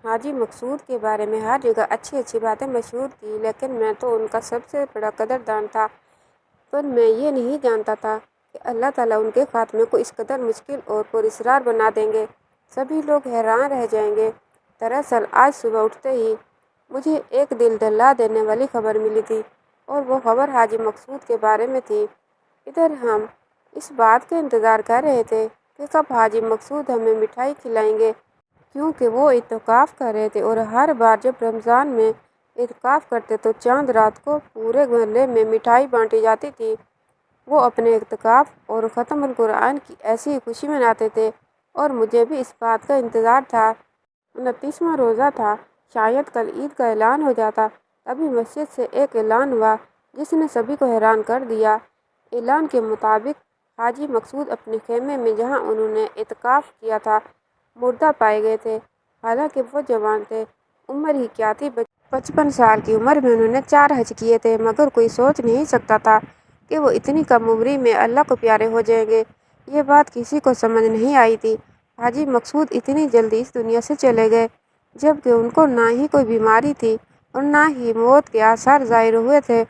حاجی مقصود کے بارے میں ہر جگہ اچھی اچھی باتیں مشہور تھیں، لیکن میں تو ان کا سب سے بڑا قدردان تھا۔ پر میں یہ نہیں جانتا تھا کہ اللہ تعالیٰ ان کے خاتمے کو اس قدر مشکل اور پراسرار بنا دیں گے۔ سبھی لوگ حیران رہ جائیں گے۔ دراصل آج صبح اٹھتے ہی مجھے ایک دل دہلا دینے والی خبر ملی تھی، اور وہ خبر حاجی مقصود کے بارے میں تھی۔ ادھر ہم اس بات کا انتظار کر رہے تھے کہ کب حاجی مقصود ہمیں مٹھائی کھلائیں گے، کیونکہ وہ اعتکاف کر رہے تھے، اور ہر بار جب رمضان میں اعتکاف کرتے تو چاند رات کو پورے محلے میں مٹھائی بانٹی جاتی تھی۔ وہ اپنے اعتکاف اور ختم القرآن کی ایسی ہی خوشی مناتے تھے، اور مجھے بھی اس بات کا انتظار تھا۔ 29واں روزہ تھا، شاید کل عید کا اعلان ہو جاتا۔ تبھی مسجد سے ایک اعلان ہوا جس نے سبھی کو حیران کر دیا۔ اعلان کے مطابق حاجی مقصود اپنے خیمے میں جہاں انہوں نے اعتکاف کیا تھا مردہ پائے گئے تھے۔ حالانکہ وہ جوان تھے، عمر ہی کیا تھی، 55 سال کی عمر میں انہوں نے 4 حج کیے تھے، مگر کوئی سوچ نہیں سکتا تھا کہ وہ اتنی کم عمری میں اللہ کو پیارے ہو جائیں گے۔ یہ بات کسی کو سمجھ نہیں آئی تھی۔ حاجی مقصود اتنی جلدی اس دنیا سے چلے گئے، جبکہ ان کو نہ ہی کوئی بیماری تھی اور نہ ہی موت کے آثار ظاہر ہوئے تھے۔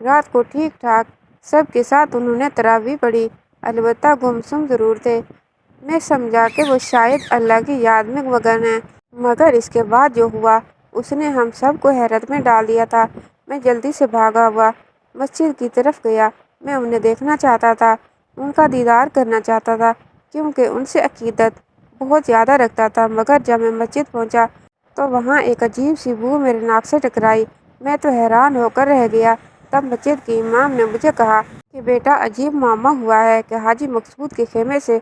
رات کو ٹھیک ٹھاک سب کے ساتھ انہوں نے تراویح پڑھی، البتہ گمسم ضرور تھے۔ میں سمجھا کہ وہ شاید اللہ کی یاد میں مگن ہیں، مگر اس کے بعد جو ہوا اس نے ہم سب کو حیرت میں ڈال دیا تھا۔ میں جلدی سے بھاگا ہوا مسجد کی طرف گیا۔ میں انہیں دیکھنا چاہتا تھا، ان کا دیدار کرنا چاہتا تھا، کیونکہ ان سے عقیدت بہت زیادہ رکھتا تھا۔ مگر جب میں مسجد پہنچا تو وہاں ایک عجیب سی بو میرے ناک سے ٹکرائی۔ میں تو حیران ہو کر رہ گیا۔ تب مسجد کے امام نے مجھے کہا کہ بیٹا، عجیب معاملہ ہوا ہے کہ حاجی مقصود کے خیمے سے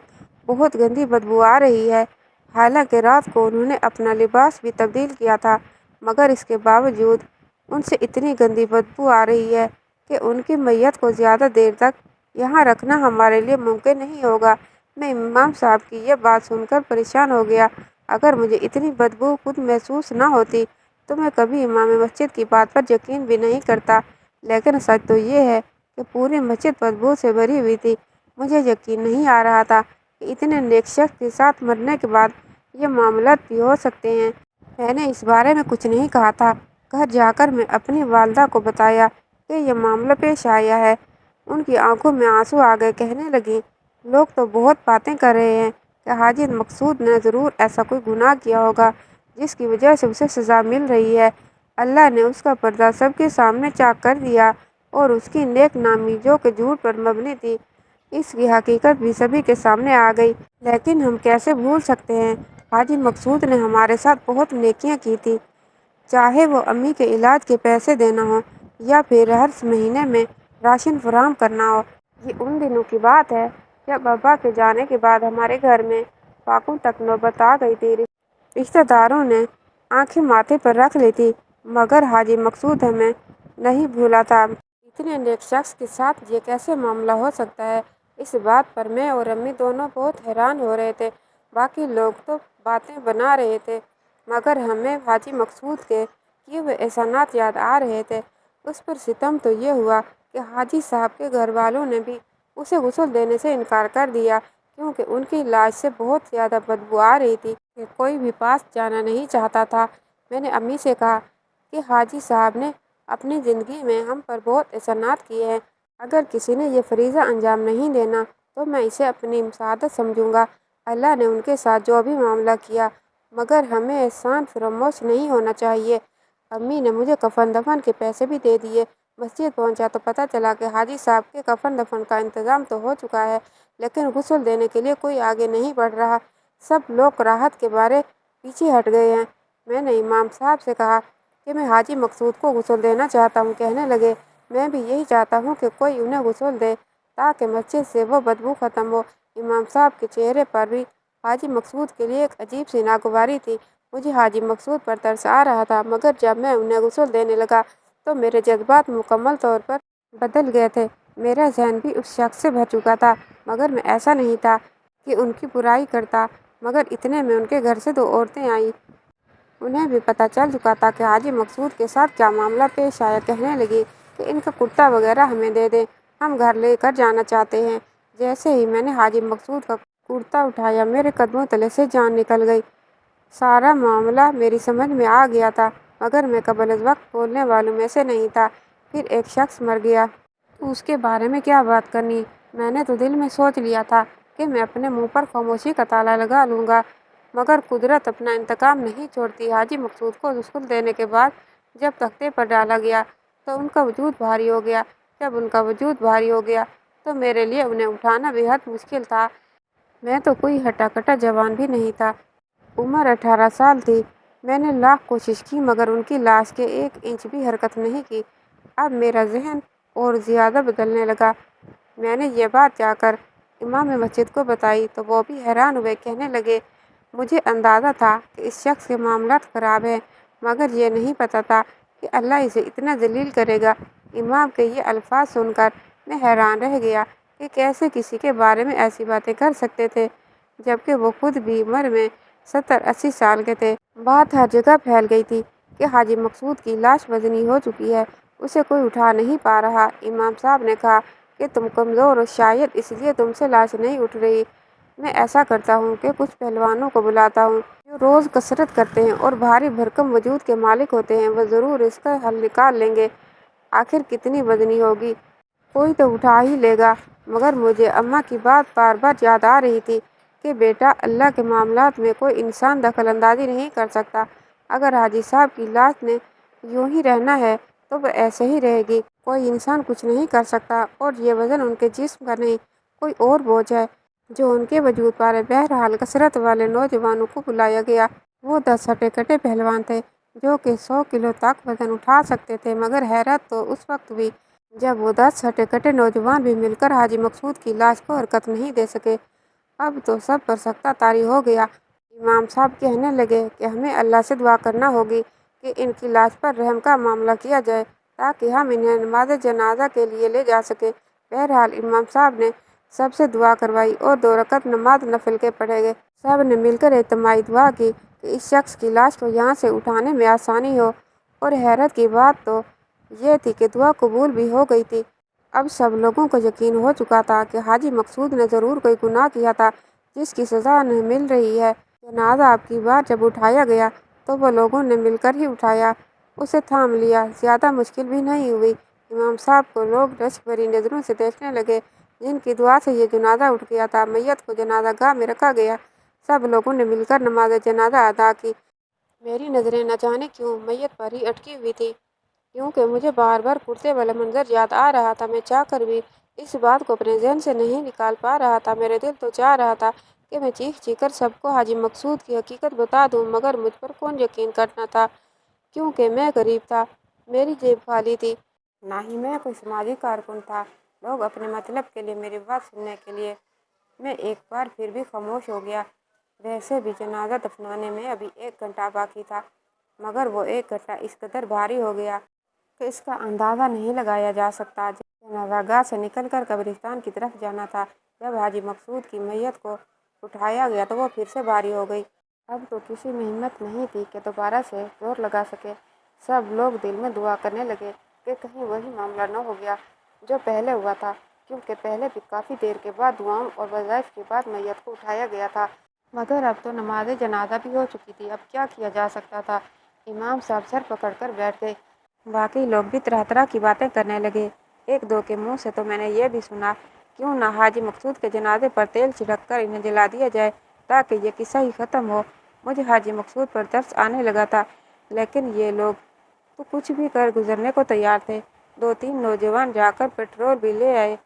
بہت گندی بدبو آ رہی ہے۔ حالانکہ رات کو انہوں نے اپنا لباس بھی تبدیل کیا تھا، مگر اس کے باوجود ان سے اتنی گندی بدبو آ رہی ہے کہ ان کی میت کو زیادہ دیر تک یہاں رکھنا ہمارے لیے ممکن نہیں ہوگا۔ میں امام صاحب کی یہ بات سن کر پریشان ہو گیا۔ اگر مجھے اتنی بدبو خود محسوس نہ ہوتی تو میں کبھی امام مسجد کی بات پر یقین بھی نہیں کرتا، لیکن سچ تو یہ ہے کہ پوری مسجد بدبو سے بھری ہوئی تھی۔ مجھے یقین نہیں آ رہا تھا کہ اتنے نیک شخص کے ساتھ مرنے کے بعد یہ معاملات بھی ہو سکتے ہیں۔ میں نے اس بارے میں کچھ نہیں کہا تھا۔ گھر جا کر میں اپنی والدہ کو بتایا کہ یہ معاملہ پیش آیا ہے۔ ان کی آنکھوں میں آنسو آ گئے، کہنے لگیں، لوگ تو بہت باتیں کر رہے ہیں کہ حاجی مقصود نے ضرور ایسا کوئی گناہ کیا ہوگا جس کی وجہ سے اسے سزا مل رہی ہے۔ اللہ نے اس کا پردہ سب کے سامنے چاک کر دیا، اور اس کی نیک نامی جو کہ جھوٹ پر مبنی تھی، اس کی حقیقت بھی سبھی کے سامنے آ گئی۔ لیکن ہم کیسے بھول سکتے ہیں، حاجی مقصود نے ہمارے ساتھ بہت نیکیاں کی تھی، چاہے وہ امی کے علاج کے پیسے دینا ہو یا پھر ہر مہینے میں راشن فراہم کرنا ہو۔ یہ ان دنوں کی بات ہے جب ابا کے جانے کے بعد ہمارے گھر میں فاقوں تک نوبت آ گئی تھی۔ رشتہ داروں نے آنکھیں ماتھے پر رکھ لی تھی، مگر حاجی مقصود ہمیں نہیں بھولا تھا۔ اتنے نیک شخص کے ساتھ یہ کیسے معاملہ ہو سکتا ہے؟ اس بات پر میں اور امی دونوں بہت حیران ہو رہے تھے۔ باقی لوگ تو باتیں بنا رہے تھے، مگر ہمیں حاجی مقصود کے کیے ہوئے احسانات یاد آ رہے تھے۔ اس پر ستم تو یہ ہوا کہ حاجی صاحب کے گھر والوں نے بھی اسے غسل دینے سے انکار کر دیا، کیونکہ ان کی لاش سے بہت زیادہ بدبو آ رہی تھی کہ کوئی بھی پاس جانا نہیں چاہتا تھا۔ میں نے امی سے کہا کہ حاجی صاحب نے اپنی زندگی میں ہم پر بہت احسانات کیے ہیں۔ اگر کسی نے یہ فریضہ انجام نہیں دینا تو میں اسے اپنی سعادت سمجھوں گا۔ اللہ نے ان کے ساتھ جو بھی معاملہ کیا، مگر ہمیں احسان فراموش نہیں ہونا چاہیے۔ امی نے مجھے کفن دفن کے پیسے بھی دے دیے۔ مسجد پہنچا تو پتہ چلا کہ حاجی صاحب کے کفن دفن کا انتظام تو ہو چکا ہے، لیکن غسل دینے کے لیے کوئی آگے نہیں بڑھ رہا۔ سب لوگ راحت کے مارے پیچھے ہٹ گئے ہیں۔ میں نے امام صاحب سے کہا کہ میں حاجی مقصود کو غسل دینا چاہتا ہوں۔ کہنے لگے، میں بھی یہی چاہتا ہوں کہ کوئی انہیں غسل دے تاکہ مسجد سے وہ بدبو ختم ہو۔ امام صاحب کے چہرے پر بھی حاجی مقصود کے لیے ایک عجیب سی ناگواری تھی۔ مجھے حاجی مقصود پر ترس آ رہا تھا، مگر جب میں انہیں غسل دینے لگا تو میرے جذبات مکمل طور پر بدل گئے تھے۔ میرا ذہن بھی اس شخص سے بھر چکا تھا، مگر میں ایسا نہیں تھا کہ ان کی برائی کرتا۔ مگر اتنے میں ان کے گھر سے 2 عورتیں آئیں۔ انہیں بھی پتہ چل چکا تھا کہ حاجی مقصود کے ساتھ کیا معاملہ پیش آیا۔ کہنے لگی کہ ان کا کرتا وغیرہ ہمیں دے دیں، ہم گھر لے کر جانا چاہتے ہیں۔ جیسے ہی میں نے حاجی مقصود کا کرتا اٹھایا، میرے قدموں تلے سے جان نکل گئی۔ سارا معاملہ میری سمجھ میں آ گیا تھا، مگر میں قبل از وقت بولنے والوں میں سے نہیں تھا۔ پھر ایک شخص مر گیا تو اس کے بارے میں کیا بات کرنی؟ میں نے تو دل میں سوچ لیا تھا کہ میں اپنے منہ پر خاموشی کا تالا لگا لوں گا، مگر قدرت اپنا انتقام نہیں چھوڑتی۔ حاجی مقصود کو غسل دینے کے بعد جب تختے پر ڈالا گیا تو ان کا وجود بھاری ہو گیا۔ جب ان کا وجود بھاری ہو گیا تو میرے لیے انہیں اٹھانا بے حد مشکل تھا۔ میں تو کوئی ہٹا کٹا جوان بھی نہیں تھا، عمر 18 سال تھی۔ میں نے لاکھ کوشش کی مگر ان کی لاش کے 1 انچ بھی حرکت نہیں کی۔ اب میرا ذہن اور زیادہ بدلنے لگا۔ میں نے یہ بات جا کر امام مسجد کو بتائی تو وہ بھی حیران ہوئے، کہنے لگے، مجھے اندازہ تھا کہ اس شخص کے معاملات خراب ہیں، مگر یہ نہیں پتہ تھا کہ اللہ اسے اتنا ذلیل کرے گا۔ امام کے یہ الفاظ سن کر میں حیران رہ گیا کہ کیسے کسی کے بارے میں ایسی باتیں کر سکتے تھے، جبکہ وہ خود بھی عمر میں 70-80 سال کے تھے۔ بات ہر جگہ پھیل گئی تھی کہ حاجی مقصود کی لاش وزنی ہو چکی ہے، اسے کوئی اٹھا نہیں پا رہا۔ امام صاحب نے کہا کہ تم کمزور ہو، شاید اس لیے تم سے لاش نہیں اٹھ رہی۔ میں ایسا کرتا ہوں کہ کچھ پہلوانوں کو بلاتا ہوں جو روز کسرت کرتے ہیں اور بھاری بھرکم وجود کے مالک ہوتے ہیں، وہ ضرور اس کا حل نکال لیں گے۔ آخر کتنی وزنی ہوگی، کوئی تو اٹھا ہی لے گا۔ مگر مجھے اماں کی بات بار بار یاد آ رہی تھی کہ بیٹا، اللہ کے معاملات میں کوئی انسان دخل اندازی نہیں کر سکتا۔ اگر حاجی صاحب کی لاش نے یوں ہی رہنا ہے تو وہ ایسے ہی رہے گی، کوئی انسان کچھ نہیں کر سکتا، اور یہ وزن ان کے جسم کا نہیں، کوئی اور بوجھ ہے جو ان کے وجود پر ہے۔ بہرحال کثرت والے نوجوانوں کو بلایا گیا۔ وہ 10 ہٹے کٹے پہلوان تھے جو کہ 100 کلو تک وزن اٹھا سکتے تھے، مگر حیرت تو اس وقت ہوئی جب وہ 10 ہٹے کٹے نوجوان بھی مل کر حاجی مقصود کی لاش کو حرکت نہیں دے سکے۔ اب تو سب پر سکتہ طاری ہو گیا۔ امام صاحب کہنے لگے کہ ہمیں اللہ سے دعا کرنا ہوگی کہ ان کی لاش پر رحم کا معاملہ کیا جائے تاکہ ہم انہیں نماز جنازہ کے لیے لے جا سکیں۔ بہرحال امام صاحب نے سب سے دعا کروائی اور 2 رکعت نماز نفل کے پڑھے گئے۔ سب نے مل کر اجتماعی دعا کی کہ اس شخص کی لاش کو یہاں سے اٹھانے میں آسانی ہو، اور حیرت کی بات تو یہ تھی کہ دعا قبول بھی ہو گئی تھی۔ اب سب لوگوں کو یقین ہو چکا تھا کہ حاجی مقصود نے ضرور کوئی گناہ کیا تھا جس کی سزا انہیں مل رہی ہے۔ جنازہ اب کی بار جب اٹھایا گیا تو وہ لوگوں نے مل کر ہی اٹھایا، اسے تھام لیا، زیادہ مشکل بھی نہیں ہوئی۔ امام صاحب کو لوگ رشک بھری نظروں سے دیکھنے لگے، جن کی دعا سے یہ جنازہ اٹھ گیا تھا۔ میت کو جنازہ گاہ میں رکھا گیا، سب لوگوں نے مل کر نماز جنازہ ادا کی۔ میری نظریں نہ جانے کیوں میت پر ہی اٹکی ہوئی تھی، کیونکہ مجھے بار بار کڑتے والا منظر یاد آ رہا تھا۔ میں چاہ کر بھی اس بات کو اپنے ذہن سے نہیں نکال پا رہا تھا۔ میرے دل تو چاہ رہا تھا کہ میں چیخ چیخ کر سب کو حاجی مقصود کی حقیقت بتا دوں، مگر مجھ پر کون یقین کرنا تھا، کیونکہ میں غریب تھا، میری جیب خالی تھی، نہ ہی میں کوئی سماجی کارکن تھا۔ لوگ اپنے مطلب کے لیے میری بات سننے کے لیے میں ایک بار پھر بھی خاموش ہو گیا۔ ویسے بھی جنازہ دفنانے میں ابھی 1 گھنٹہ باقی تھا، مگر وہ 1 گھنٹہ اس قدر بھاری ہو گیا کہ اس کا اندازہ نہیں لگایا جا سکتا۔ جنازہ گاہ سے نکل کر قبرستان کی طرف جانا تھا۔ جب حاجی مقصود کی میت کو اٹھایا گیا تو وہ پھر سے بھاری ہو گئی۔ اب تو کسی میں ہمت نہیں تھی کہ دوبارہ سے زور لگا سکے۔ سب لوگ دل میں دعا کرنے لگے کہ کہیں وہی معاملہ نہ ہو گیا جو پہلے ہوا تھا، کیونکہ پہلے بھی کافی دیر کے بعد دعاؤں اور وظائف کے بعد میت کو اٹھایا گیا تھا، مگر اب تو نماز جنازہ بھی ہو چکی تھی۔ اب کیا کیا جا سکتا تھا؟ امام صاحب سر پکڑ کر بیٹھ گئے۔ باقی لوگ بھی طرح طرح کی باتیں کرنے لگے۔ 1-2 کے منہ سے تو میں نے یہ بھی سنا، کیوں نہ حاجی مقصود کے جنازے پر تیل چھڑک کر انہیں جلا دیا جائے تاکہ یہ قصہ ہی ختم ہو۔ مجھے حاجی مقصود پر ترس آنے لگا تھا، لیکن یہ لوگ تو کچھ بھی کر گزرنے کو تیار تھے۔ 2-3 نوجوان جا کر پٹرول بھی لے آئے۔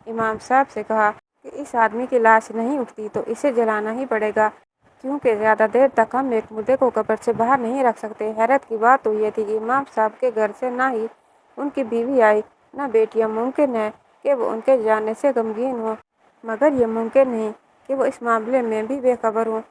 امام صاحب سے کہا کہ اس آدمی کی لاش نہیں اٹھتی تو اسے جلانا ہی پڑے گا، کیونکہ زیادہ دیر تک ہم ایک مردے کو قبر سے باہر نہیں رکھ سکتے۔ حیرت کی بات تو یہ تھی کہ امام صاحب کے گھر سے نہ ہی ان کی بیوی آئی، نہ بیٹیاں۔ ممکن ہے کہ وہ ان کے جانے سے غمگین ہوں، مگر یہ ممکن نہیں کہ وہ اس معاملے میں بھی بے خبر ہوں۔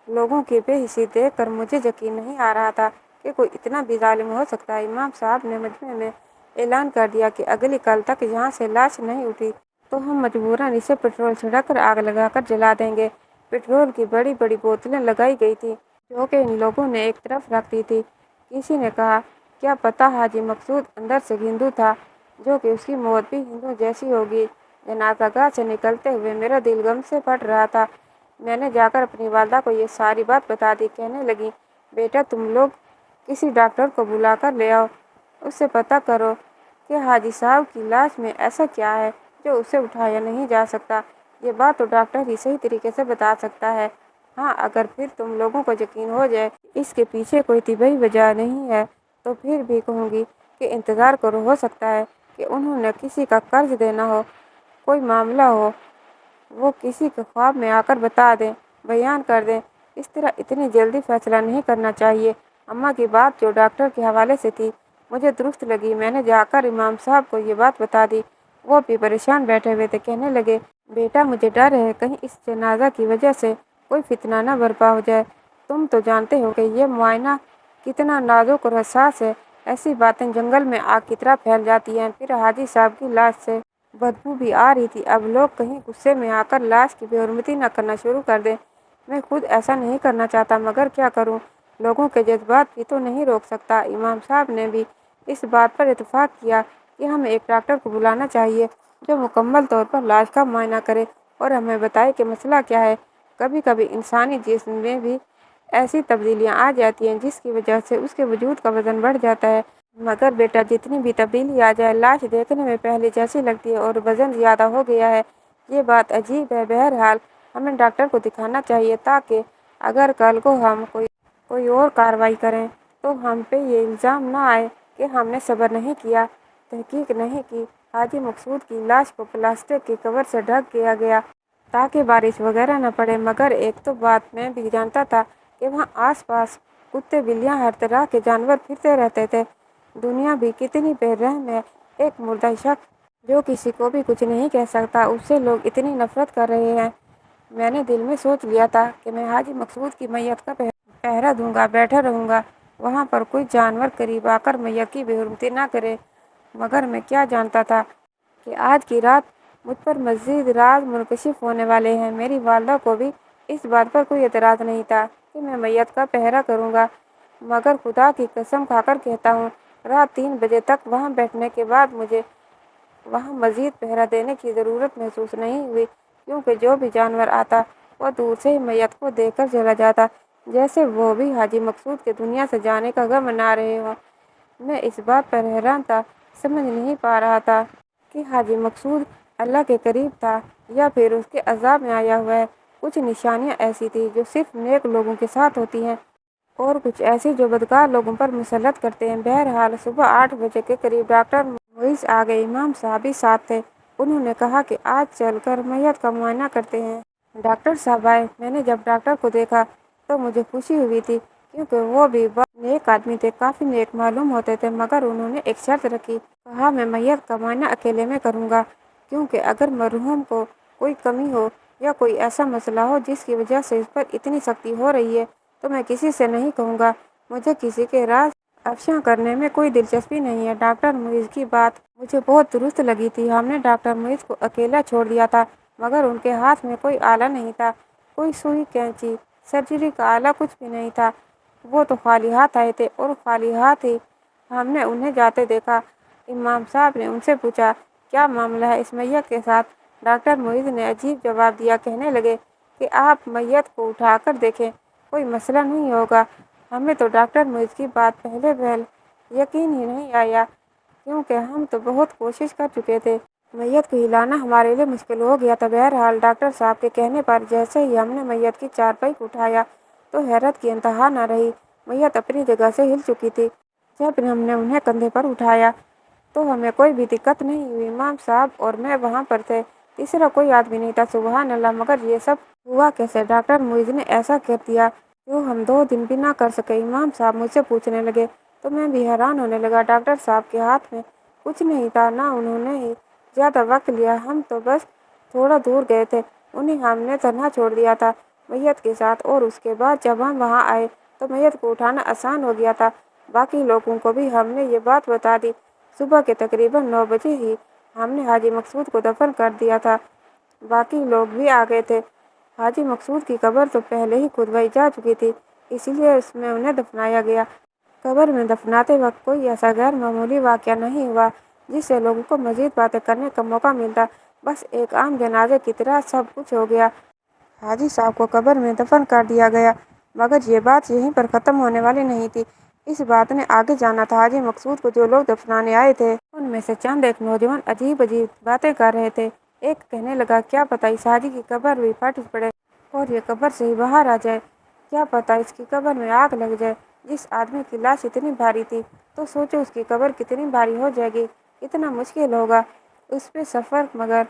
لوگوں کی بے حسی دیکھ کر مجھے یقین نہیں آ رہا تھا کہ کوئی اتنا بھی ظالم ہو سکتا ہے۔ امام صاحب نے مجمع میں اعلان کر دیا کہ اگلی کل تک یہاں سے لاش نہیں اٹھی تو ہم مجبوراً اسے پٹرول چھڑک کر آگ لگا کر جلا دیں گے۔ پٹرول کی بڑی بڑی بوتلیں لگائی گئی تھیں جو کہ ان لوگوں نے ایک طرف رکھ دی تھی۔ کسی نے کہا، کیا پتہ حاجی مقصود اندر سے ہندو تھا، جو کہ اس کی موت بھی ہندو جیسی ہوگی۔ جنازہ گاہ سے نکلتے ہوئے میرا دل غم سے پھٹ رہا تھا۔ میں نے جا کر اپنی والدہ کو یہ ساری بات بتا دی۔ کہنے لگی، بیٹا تم لوگ کسی ڈاکٹر کو بلا کر لے آؤ، اس سے پتہ کرو کہ حاجی صاحب کی لاش میں ایسا کیا ہے جو اسے اٹھایا نہیں جا سکتا۔ یہ بات تو ڈاکٹر ہی صحیح طریقے سے بتا سکتا ہے۔ ہاں اگر پھر تم لوگوں کو یقین ہو جائے اس کے پیچھے کوئی طبی وجہ نہیں ہے تو پھر بھی کہوں گی کہ انتظار کرو، ہو سکتا ہے کہ انہوں نے کسی کا قرض دینا ہو، کوئی معاملہ ہو، وہ کسی کے خواب میں آ کر بتا دیں، بیان کر دیں۔ اس طرح اتنی جلدی فیصلہ نہیں کرنا چاہیے۔ اماں کی بات جو ڈاکٹر کے حوالے سے تھی مجھے درست لگی۔ میں نے جا کر امام صاحب کو یہ بات بتا دی۔ وہ بھی پریشان بیٹھے ہوئے تھے، کہنے لگے بیٹا مجھے ڈر ہے کہیں اس جنازہ کی وجہ سے کوئی فتنہ نہ برپا ہو جائے۔ تم تو جانتے ہو کہ یہ معائنہ کتنا نازک اور حساس ہے، ایسی باتیں جنگل میں آگ کی طرح پھیل جاتی ہیں۔ پھر حاجی صاحب کی لاش سے بدبو بھی آ رہی تھی، اب لوگ کہیں غصے میں آ کر لاش کی بے حرمتی نہ کرنا شروع کر دیں۔ میں خود ایسا نہیں کرنا چاہتا مگر کیا کروں، لوگوں کے جذبات بھی تو نہیں روک سکتا۔ امام صاحب نے بھی اس بات پر اتفاق کیا کہ ہمیں ایک ڈاکٹر کو بلانا چاہیے جو مکمل طور پر لاش کا معائنہ کرے اور ہمیں بتائے کہ مسئلہ کیا ہے۔ کبھی کبھی انسانی جسم میں بھی ایسی تبدیلیاں آ جاتی ہیں جس کی وجہ سے اس کے وجود کا وزن بڑھ جاتا ہے۔ مگر بیٹا جتنی بھی تبدیلی آ جائے لاش دیکھنے میں پہلے جیسی لگتی ہے اور وزن زیادہ ہو گیا ہے، یہ بات عجیب ہے۔ بہرحال ہمیں ڈاکٹر کو دکھانا چاہیے تاکہ اگر کل کو ہم کوئی اور کارروائی کریں تو ہم پہ یہ الزام نہ آئے کہ ہم نے صبر نہیں کیا، تحقیق نہیں کی۔ حاجی مقصود کی لاش کو پلاسٹک کی کور سے ڈھک دیا گیا تاکہ بارش وغیرہ نہ پڑے، مگر ایک تو بات میں بھی جانتا تھا کہ وہاں آس پاس کتے بلیاں ہر طرح کے جانور پھرتے رہتے تھے۔ دنیا بھی کتنی بے رحم ہے، ایک مردہ شخص جو کسی کو بھی کچھ نہیں کہہ سکتا اس سے لوگ اتنی نفرت کر رہے ہیں۔ میں نے دل میں سوچ لیا تھا کہ میں حاجی مقصود کی میت کا پہرا دوں گا، بیٹھا رہوں گا وہاں پر کوئی جانور قریب آ کر میت کی بے حرمتی نہ کرے، مگر میں کیا جانتا تھا کہ آج کی رات مجھ پر مزید راز منکشف ہونے والے ہیں۔ میری والدہ کو بھی اس بات پر کوئی اعتراض نہیں تھا کہ میں میت کا پہرا کروں گا، مگر خدا کی قسم کھا کر کہتا ہوں رات 3 بجے تک وہاں بیٹھنے کے بعد مجھے وہاں مزید پہرا دینے کی ضرورت محسوس نہیں ہوئی، کیونکہ جو بھی جانور آتا وہ دور سے ہی میت کو دیکھ کر چلا جاتا، جیسے وہ بھی حاجی مقصود کے دنیا سے جانے کا غم منا رہے ہوں۔ میں اس بات پر حیران تھا، سمجھ نہیں پا رہا تھا کہ حاجی مقصود اللہ کے قریب تھا یا پھر اس کے عذاب میں آیا ہوا ہے۔ کچھ نشانیاں ایسی تھیں جو صرف نیک لوگوں کے ساتھ ہوتی ہیں اور کچھ ایسی جو بدکار لوگوں پر مسلط کرتے ہیں۔ بہرحال صبح 8 بجے کے قریب ڈاکٹر معیز آ گئے، امام صاحب بھی ساتھ تھے۔ انہوں نے کہا کہ آج چل کر میت کا معائنہ کرتے ہیں۔ ڈاکٹر صاحب آئے، میں نے جب ڈاکٹر کو دیکھا تو مجھے خوشی ہوئی تھی کیونکہ وہ بھی بہت نیک آدمی تھے، کافی نیک معلوم ہوتے تھے، مگر انہوں نے ایک شرط رکھی، کہا میں میت کا معائنہ اکیلے میں کروں گا، کیونکہ اگر مرحوم کو کوئی کمی ہو یا کوئی ایسا مسئلہ ہو جس کی وجہ سے اس پر اتنی سختی ہو رہی ہے تو میں کسی سے نہیں کہوں گا، مجھے کسی کے راز افشاں کرنے میں کوئی دلچسپی نہیں ہے۔ ڈاکٹر معیز کی بات مجھے بہت درست لگی تھی۔ ہم نے ڈاکٹر معیز کو اکیلا چھوڑ دیا تھا مگر ان کے ہاتھ میں کوئی آلہ نہیں تھا، کوئی سوئی، کینچی، سرجری کا آلہ کچھ بھی نہیں تھا۔ وہ تو خالی ہاتھ آئے تھے اور خالی ہاتھ ہی ہم نے انہیں جاتے دیکھا۔ امام صاحب نے ان سے پوچھا کیا معاملہ ہے اس میت کے ساتھ؟ ڈاکٹر معیز نے عجیب جواب دیا، کہنے لگے کہ آپ میت کو اٹھا کر دیکھیں، کوئی مسئلہ نہیں ہوگا۔ ہمیں تو ڈاکٹر معیز کی بات پہلے پہل یقین ہی نہیں آیا کیونکہ ہم تو بہت کوشش کر چکے تھے، میت کو ہلانا ہمارے لیے مشکل ہو گیا تھا۔ بہرحال ڈاکٹر صاحب کے کہنے پر جیسے ہی ہم نے میت کی چارپائی کو اٹھایا تو حیرت کی انتہا نہ رہی، میت اپنی جگہ سے ہل چکی تھی۔ جب ہم نے انہیں کندھے پر اٹھایا تو ہمیں کوئی بھی دقت نہیں ہوئی، امام صاحب اور میں وہاں پر تھے، تیسرا کوئی آدمی نہیں تھا۔ سبحان اللہ، مگر یہ سب ہوا کیسے؟ ڈاکٹر معیز نے ایسا کر دیا جو ہم 2 دن بھی نہ کر سکے، امام صاحب مجھ سے پوچھنے لگے تو میں بھی حیران ہونے لگا۔ ڈاکٹر صاحب کے ہاتھ میں کچھ نہیں تھا، نہ انہوں نے ہی زیادہ وقت لیا، ہم تو بس تھوڑا دور گئے تھے، انہیں ہم نے تنہا چھوڑ دیا تھا میت کے ساتھ، اور اس کے بعد جب ہم وہاں آئے تو میت کو اٹھانا آسان ہو گیا تھا۔ باقی لوگوں کو بھی ہم نے یہ بات بتا دی۔ صبح کے تقریباً 9 بجے ہی ہم نے حاجی مقصود کو دفن کر دیا تھا، باقی لوگ بھی آ گئے تھے۔ حاجی مقصود کی قبر تو پہلے ہی کھدوائی جا چکی تھی، اس لیے اس میں انہیں دفنایا گیا۔ قبر میں دفناتے وقت کوئی ایسا غیر معمولی واقعہ نہیں ہوا جس سے لوگوں کو مزید باتیں کرنے کا موقع ملتا، بس ایک عام جنازے کی طرح سب کچھ ہو گیا۔ حاجی صاحب کو قبر میں دفن کر دیا گیا، مگر یہ بات یہیں پر ختم ہونے والی نہیں تھی۔ اس بات نے آگے جانا تھا۔ حاجی مقصود کو جو لوگ دفنانے آئے تھے ان میں سے چند ایک نوجوان عجیب عجیب باتیں کر رہے تھے۔ ایک کہنے لگا، کیا پتہ اس حاجی کی قبر بھی پھٹ پڑے اور یہ قبر سے ہی باہر آ جائے، کیا پتہ اس کی قبر میں آگ لگ جائے۔ جس آدمی کی لاش اتنی بھاری تھی تو سوچو اس کی قبر کتنی بھاری ہو جائے گی، کتنا مشکل ہوگا اس پہ سفر۔ مگر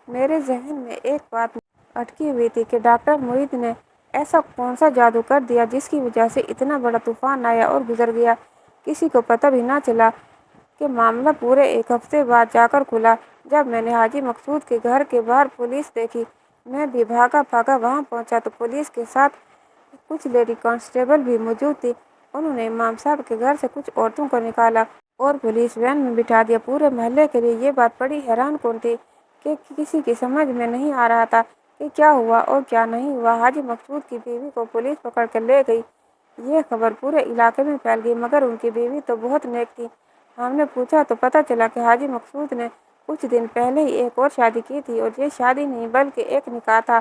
میرے ذہن میں ایک بات اٹکی ہوئی تھی کہ ڈاکٹر معید نے ایسا کون سا جادو کر دیا جس کی وجہ سے اتنا بڑا طوفان آیا اور گزر گیا۔ کسی کو پتہ بھی نہ چلا کہ معاملہ پورے ایک ہفتے بعد جا کر کھلا، جب میں نے حاجی مقصود کے گھر کے باہر پولیس دیکھی۔ میں بھی بھاگا بھاگا وہاں پہنچا تو پولیس کے ساتھ کچھ لیڈی کانسٹیبل بھی موجود تھی۔ انہوں نے امام صاحب کے گھر سے کچھ عورتوں کو نکالا اور پولیس وین میں بٹھا دیا۔ پورے محلے کے لیے یہ بات بڑی حیران کن تھی کہ کسی کی سمجھ میں نہیں آ رہا تھا کہ کیا ہوا اور کیا نہیں ہوا۔ حاجی مقصود کی بیوی کو پولیس پکڑ کر لے گئی۔ یہ خبر پورے علاقے میں پھیل گئی، مگر ان کی بیوی تو بہت نیک تھی۔ ہم نے پوچھا تو پتہ چلا کہ حاجی مقصود نے کچھ دن پہلے ہی ایک اور شادی کی تھی، اور یہ شادی نہیں بلکہ ایک نکاح تھا۔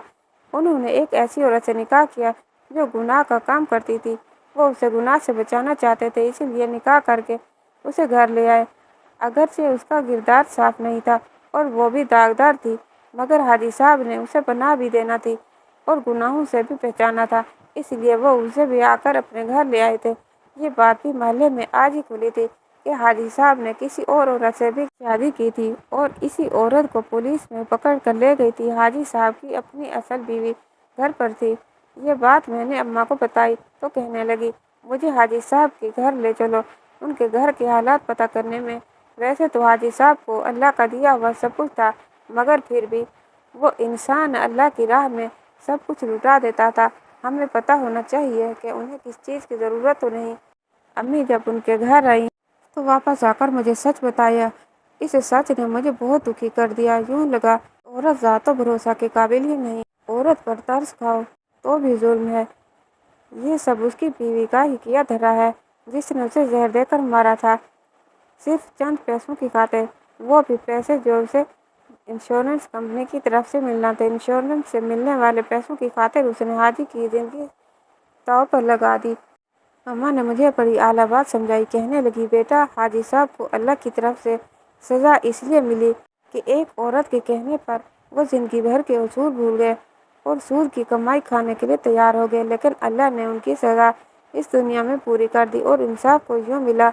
انہوں نے ایک ایسی عورت سے نکاح کیا جو گناہ کا کام کرتی تھی۔ وہ اسے گناہ سے بچانا چاہتے تھے، اسی لیے نکاح کر کے اسے گھر لے آئے۔ اگرچہ اس کا کردار صاف نہیں تھا اور وہ بھی داغدار تھی، مگر حاجی صاحب نے اسے پناہ بھی دینا تھی اور گناہوں سے بھی بچانا تھا، اس لیے وہ اسے بھی آ کر اپنے گھر لے آئے تھے۔ یہ بات بھی محلے میں آج ہی کھلی تھی کہ حاجی صاحب نے کسی اور عورت سے بھی شادی کی تھی اور اسی عورت کو پولیس میں پکڑ کر لے گئی تھی۔ حاجی صاحب کی اپنی اصل بیوی گھر پر تھی۔ یہ بات میں نے اماں کو بتائی تو کہنے لگی، مجھے حاجی صاحب کے گھر لے چلو، ان کے گھر کے حالات پتہ کرنے میں۔ ویسے تو حاجی صاحب کو اللہ کا دیا ہوا سب کچھ تھا، مگر پھر بھی وہ انسان اللہ کی راہ میں سب کچھ لٹا دیتا تھا۔ ہمیں پتہ ہونا چاہیے کہ انہیں کس چیز کی ضرورت تو نہیں۔ امی جب ان کے گھر آئیں تو واپس آ کر مجھے سچ بتایا۔ اس سچ نے مجھے بہت دکھی کر دیا۔ یوں لگا عورت ذات و بھروسہ کے قابل ہی نہیں، عورت پر ترس کھاؤ تو بھی ظلم ہے۔ یہ سب اس کی بیوی کا ہی کیا دھرا ہے، جس نے اسے زہر دے کر مارا تھا، صرف چند پیسوں کی خاطر، وہ بھی پیسے جو اسے انشورنس کمپنی کی طرف سے ملنا تھے۔ انشورنس سے ملنے والے پیسوں کی خاطر اس نے حاجی کی زندگی داؤ پر لگا دی۔ اماں نے مجھے بڑی اعلیٰ بات سمجھائی، کہنے لگی، بیٹا حاجی صاحب کو اللہ کی طرف سے سزا اس لیے ملی کہ ایک عورت کے کہنے پر وہ زندگی بھر کے اصول بھول گئے اور سود کی کمائی کھانے کے لیے تیار ہو گئے، لیکن اللہ نے ان کی سزا اس دنیا میں پوری کر دی۔ اور انصاف کو یوں ملا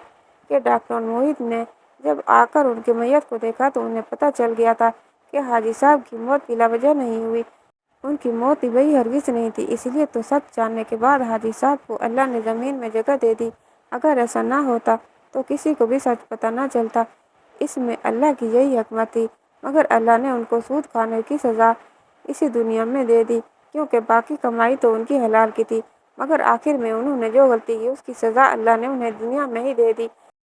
کہ ڈاکٹر معید نے جب آ کر ان کی میت کو دیکھا تو انہیں پتہ چل گیا تھا کہ حاجی صاحب کی موت بلا وجہ نہیں ہوئی، ان کی موت طبیعی ہرگز نہیں تھی۔ اس لیے تو سچ جاننے کے بعد حاجی صاحب کو اللہ نے زمین میں جگہ دے دی۔ اگر ایسا نہ ہوتا تو کسی کو بھی سچ پتہ نہ چلتا۔ اس میں اللہ کی یہی حکمت تھی، مگر اللہ نے ان کو سود کھانے کی سزا اسی دنیا میں دے دی، کیونکہ باقی کمائی تو ان کی حلال کی تھی، مگر آخر میں انہوں نے جو غلطی کی اس کی سزا اللہ نے انہیں دنیا میں ہی دے دی۔